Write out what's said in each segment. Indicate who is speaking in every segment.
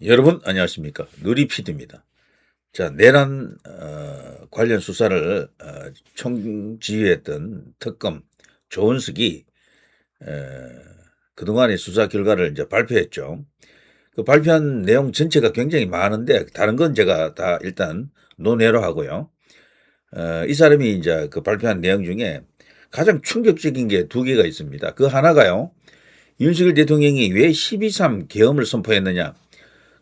Speaker 1: 여러분 안녕하십니까. 누리PD입니다. 자, 내란 관련 수사를 총지휘했던 특검 조은석이 에, 그동안의 수사 결과를 이제 발표했죠. 그 발표한 내용 전체가 굉장히 많은데 다른 건 제가 다 일단 논외로 하고요. 이 사람이 이제 그 발표한 내용 중에 가장 충격적인 게 두 개가 있습니다. 그 하나가요. 윤석열 대통령이 왜 12.3 계엄을 선포했느냐.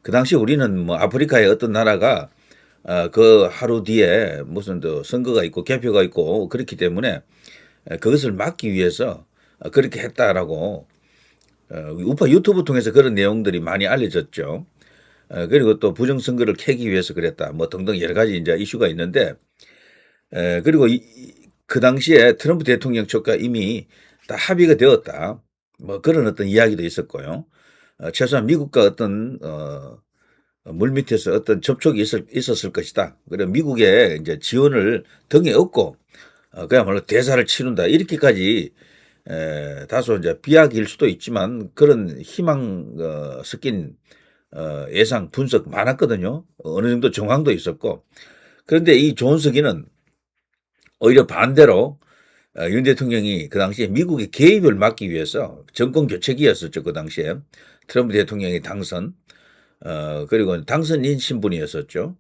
Speaker 1: 그 당시 우리는 뭐 아프리카의 어떤 나라가 그 하루 뒤에 무슨 또 선거가 있고 개표가 있고 그렇기 때문에 그것을 막기 위해서 그렇게 했다라고 우파 유튜브 통해서 그런 내용들이 많이 알려졌죠. 그리고 또 부정선거를 캐기 위해서 그랬다. 뭐 등등 여러 가지 이제 이슈가 있는데 그리고 그 당시에 트럼프 대통령 측과 이미 다 합의가 되었다. 뭐 그런 어떤 이야기도 있었고요. 최소한 미국과 어떤 물밑에서 어떤 접촉이 있었을 것이다. 그래 미국의 이제 지원을 등에 업고 그야말로 대사를 치른다. 이렇게까지 다소 이제 비약일 수도 있지만 그런 희망 섞인 예상 분석 많았거든요. 어느 정도 정황도 있었고. 그런데 이 존석이는 오히려 반대로 윤 대통령이 그 당시에 미국의 개입을 막기 위해서 정권 교체기였었죠. 그 당시에 트럼프 대통령이 당선 그리고 당선인 신분이었었죠.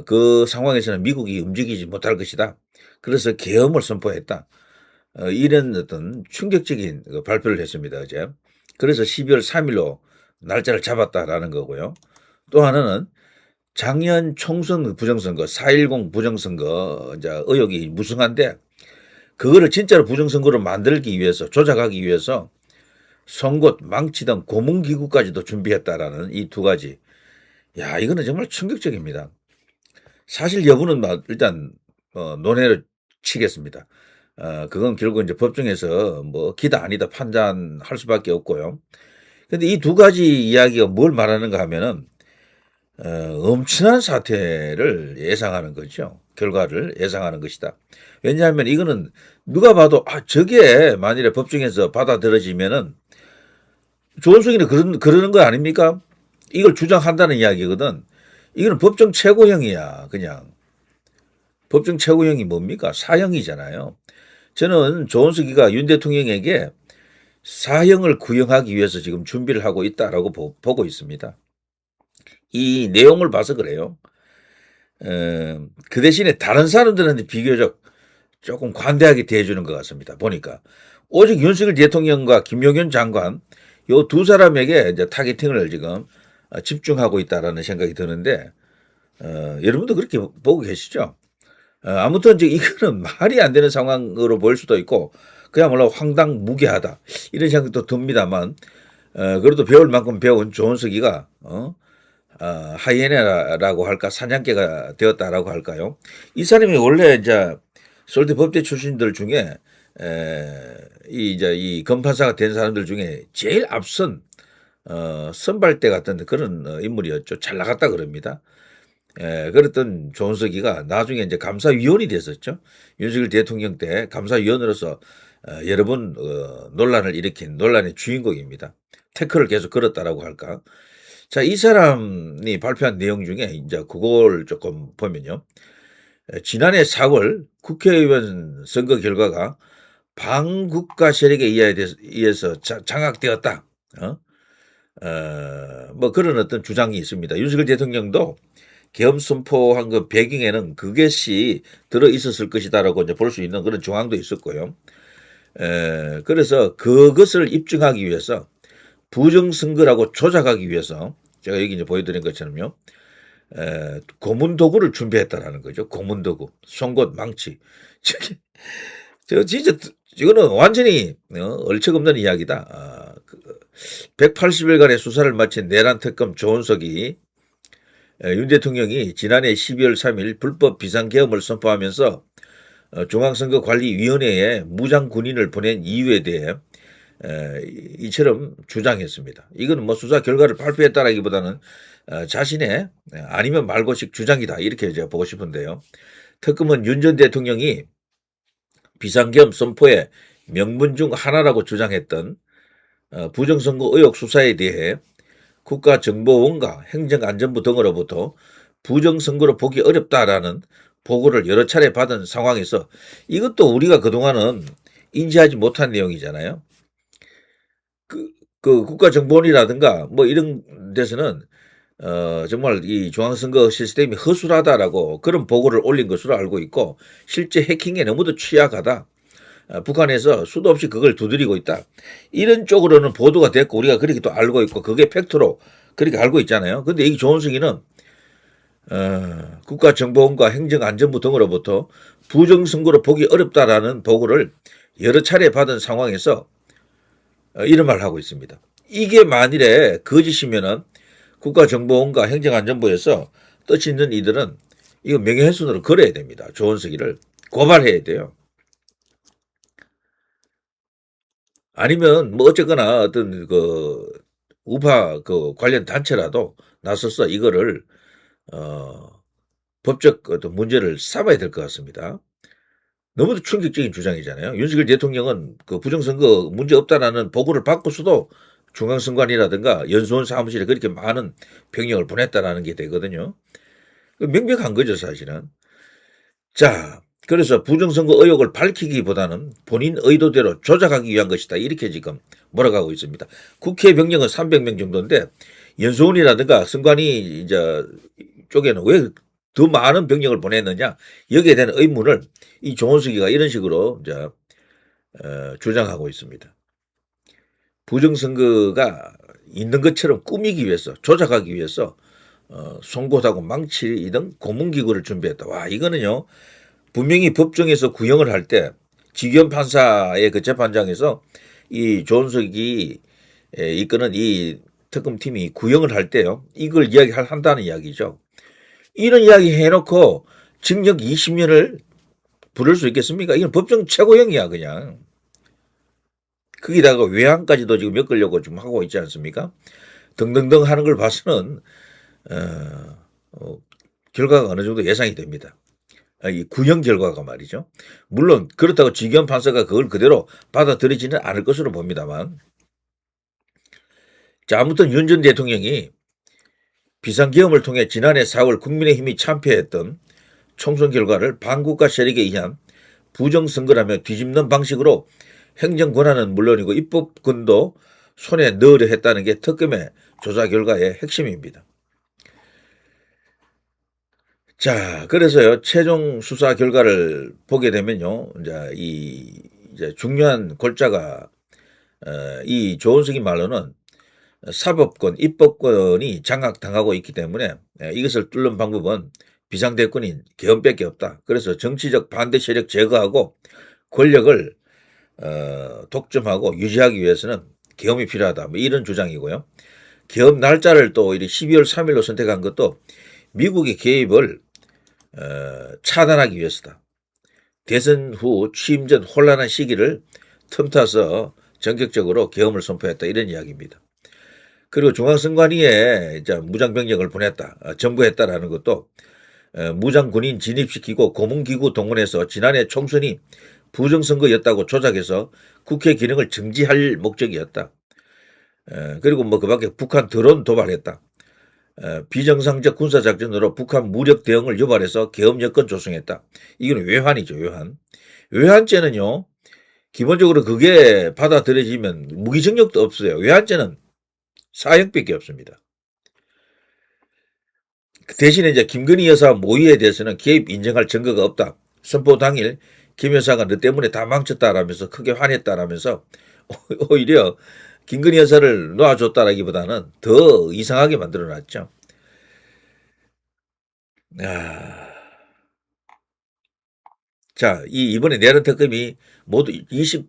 Speaker 1: 그 상황에서는 미국이 움직이지 못할 것이다. 그래서 계엄을 선포했다. 이런 어떤 충격적인 그 발표를 했습니다. 어제. 그래서 12월 3일로 날짜를 잡았다라는 거고요. 또 하나는 작년 총선 부정선거 4.10 부정선거 이제 의혹이 무성한데 그거를 진짜로 부정선거로 만들기 위해서 조작하기 위해서 송곳, 망치 등 고문기구까지도 준비했다라는 이 두 가지. 야, 이거는 정말 충격적입니다. 사실 여부는 일단 논외를 치겠습니다. 그건 결국 이제 법정에서 뭐 기다 아니다 판단할 수밖에 없고요. 근데 이 두 가지 이야기가 뭘 말하는가 하면은 엄청난 사태를 예상하는 거죠. 결과를 예상하는 것이다. 왜냐하면 이거는 누가 봐도 저게 만일에 법정에서 받아들여지면은 조원석이는 그러는 거 아닙니까? 이걸 주장한다는 이야기거든. 이거는 법정 최고형이야, 그냥. 법정 최고형이 뭡니까? 사형이잖아요. 저는 조원석이가 윤 대통령에게 사형을 구형하기 위해서 지금 준비를 하고 있다라고 보고 있습니다. 이 내용을 봐서 그래요. 그 대신에 다른 사람들한테 비교적 조금 관대하게 대해주는 것 같습니다. 보니까 오직 윤석열 대통령과 김용현 장관 요 두 사람에게 이제 타겟팅을 지금 집중하고 있다라는 생각이 드는데 여러분도 그렇게 보고 계시죠? 아무튼 이제 이거는 말이 안 되는 상황으로 보일 수도 있고 그야말로 황당무계하다 이런 생각도 듭니다만 그래도 배울 만큼 배운 조은석이가 하이에나라고 할까 사냥개가 되었다라고 할까요? 이 사람이 원래 이제 서울대 법대 출신들 중에 이 검판사가 된 사람들 중에 제일 앞선 선발대 같은 그런 인물이었죠. 잘 나갔다 그럽니다. 그랬던 조은석이가 나중에 이제 감사위원이 됐었죠. 윤석열 대통령 때 감사위원으로서 여러 번 논란을 일으킨 논란의 주인공입니다. 태클을 계속 걸었다라고 할까. 자, 이 사람이 발표한 내용 중에 이제 그걸 조금 보면요. 지난해 4월 국회의원 선거 결과가 반국가 세력에 의해서 장악되었다. 뭐 그런 어떤 주장이 있습니다. 윤석열 대통령도 계엄 선포한 그 배경에는 그것이 들어 있었을 것이다라고 이제 볼 수 있는 그런 정황도 있었고요. 그래서 그것을 입증하기 위해서 부정선거라고 조작하기 위해서 제가 여기 이제 보여드린 것처럼요. 고문 도구를 준비했다라는 거죠. 고문 도구, 송곳, 망치. 저 진짜 이거는 완전히 얼척없는 이야기다. 180일간의 수사를 마친 내란 특검 조은석이 윤 대통령이 지난해 12월 3일 불법 비상계엄을 선포하면서 중앙선거관리위원회에 무장 군인을 보낸 이유에 대해 이처럼 주장했습니다. 이거는 뭐 수사 결과를 발표했다라기보다는 자신의 아니면 말고식 주장이다 이렇게 제가 보고 싶은데요. 특검은 윤 전 대통령이 비상계엄 선포의 명분 중 하나라고 주장했던 부정선거 의혹 수사에 대해 국가정보원과 행정안전부 등으로부터 부정선거로 보기 어렵다라는 보고를 여러 차례 받은 상황에서 이것도 우리가 그동안은 인지하지 못한 내용이잖아요. 그 국가정보원이라든가 뭐 이런 데서는 정말 이 중앙선거 시스템이 허술하다라고 그런 보고를 올린 것으로 알고 있고 실제 해킹에 너무도 취약하다. 북한에서 수도 없이 그걸 두드리고 있다. 이런 쪽으로는 보도가 됐고 우리가 그렇게 또 알고 있고 그게 팩트로 그렇게 알고 있잖아요. 근데 이 조은석이는 국가정보원과 행정안전부 등으로부터 부정선거로 보기 어렵다라는 보고를 여러 차례 받은 상황에서 이런 말을 하고 있습니다. 이게 만일에 거짓이면은 국가정보원과 행정안전부에서 뜻 있는 이들은 이거 명예훼손으로 걸어야 됩니다. 조은석이를 고발해야 돼요. 아니면 뭐 어쨌거나 어떤 그 우파 그 관련 단체라도 나서서 이거를 법적 어떤 문제를 삼아야 될 것 같습니다. 너무도 충격적인 주장이잖아요. 윤석열 대통령은 그 부정선거 문제 없다라는 보고를 받고서도 중앙선관위라든가 연수원 사무실에 그렇게 많은 병력을 보냈다라는 게 되거든요. 명백한 거죠, 사실은. 자, 그래서 부정선거 의혹을 밝히기보다는 본인 의도대로 조작하기 위한 것이다. 이렇게 지금 몰아가고 있습니다. 국회 병력은 300명 정도인데 연수원이라든가 선관위 이제 쪽에는 왜 더 많은 병력을 보냈느냐 여기에 대한 의문을 이 조은석이가 이런 식으로 이제 주장하고 있습니다. 부정선거가 있는 것처럼 꾸미기 위해서 조작하기 위해서 송곳하고 망치 등 고문기구를 준비했다. 와 이거는요 분명히 법정에서 구형을 할 때 지기현 판사의 그 재판장에서 이 조은석이 이끄는 이 특검팀이 구형을 할 때요 이걸 이야기한다는 이야기죠. 이런 이야기 해놓고 징역 20년을 부를 수 있겠습니까? 이건 법정 최고형이야 그냥. 거기다가 외환까지도 지금 엮으려고 지금 하고 있지 않습니까? 등등등 하는 걸 봐서는 결과가 어느 정도 예상이 됩니다. 이 구형 결과가 말이죠. 물론 그렇다고 지기현 판사가 그걸 그대로 받아들이지는 않을 것으로 봅니다만. 자 아무튼 윤 전 대통령이 비상계엄을 통해 지난해 4월 국민의힘이 참패했던 총선 결과를 반국가 세력에 의한 부정선거라며 뒤집는 방식으로 행정권한은 물론이고 입법권도 손에 넣으려 했다는 게 특검의 조사 결과의 핵심입니다. 자, 그래서요, 최종 수사 결과를 보게 되면요, 이제 중요한 골자가, 이 조은석이 말로는 사법권, 입법권이 장악당하고 있기 때문에 이것을 뚫는 방법은 비상대권인 계엄밖에 없다. 그래서 정치적 반대 세력 제거하고 권력을 독점하고 유지하기 위해서는 계엄이 필요하다. 뭐 이런 주장이고요. 계엄 날짜를 또 12월 3일로 선택한 것도 미국의 개입을 차단하기 위해서다. 대선 후 취임 전 혼란한 시기를 틈타서 전격적으로 계엄을 선포했다. 이런 이야기입니다. 그리고 중앙선관위에 이제 무장병력을 보냈다, 전부했다라는 것도 무장군인 진입시키고 고문기구 동원해서 지난해 총선이 부정선거였다고 조작해서 국회 기능을 정지할 목적이었다. 그리고 뭐 그밖에 북한 드론 도발했다. 비정상적 군사작전으로 북한 무력 대응을 유발해서 계엄 여건 조성했다. 이건 외환이죠, 외환. 외환죄는요, 기본적으로 그게 받아들여지면 무기징역도 없어요. 외환죄는 사형밖에 없습니다. 대신에 이제 김건희 여사 모의에 대해서는 개입 인정할 증거가 없다. 선포 당일 김 여사가 너 때문에 다 망쳤다라면서 크게 화냈다라면서 오히려 김건희 여사를 놓아줬다라기보다는 더 이상하게 만들어놨죠. 자, 이번에 내란 특검이 모두 27명,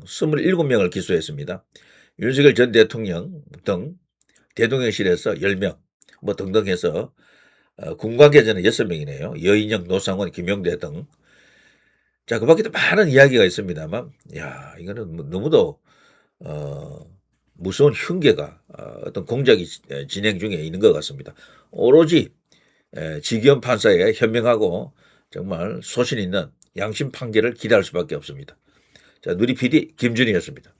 Speaker 1: 27명을 기소했습니다. 윤석열 전 대통령 등 대통령실에서 10명, 뭐 등등 해서 군관계자는 6명이네요. 여인영, 노상원, 김용대 등. 자, 그 밖에도 많은 이야기가 있습니다만, 야, 이거는 뭐 너무도 무서운 흉계가 어떤 공작이 진행 중에 있는 것 같습니다. 오로지 지기현 판사의 현명하고 정말 소신 있는 양심 판결을 기대할 수밖에 없습니다. 자, 누리 PD 김준희였습니다.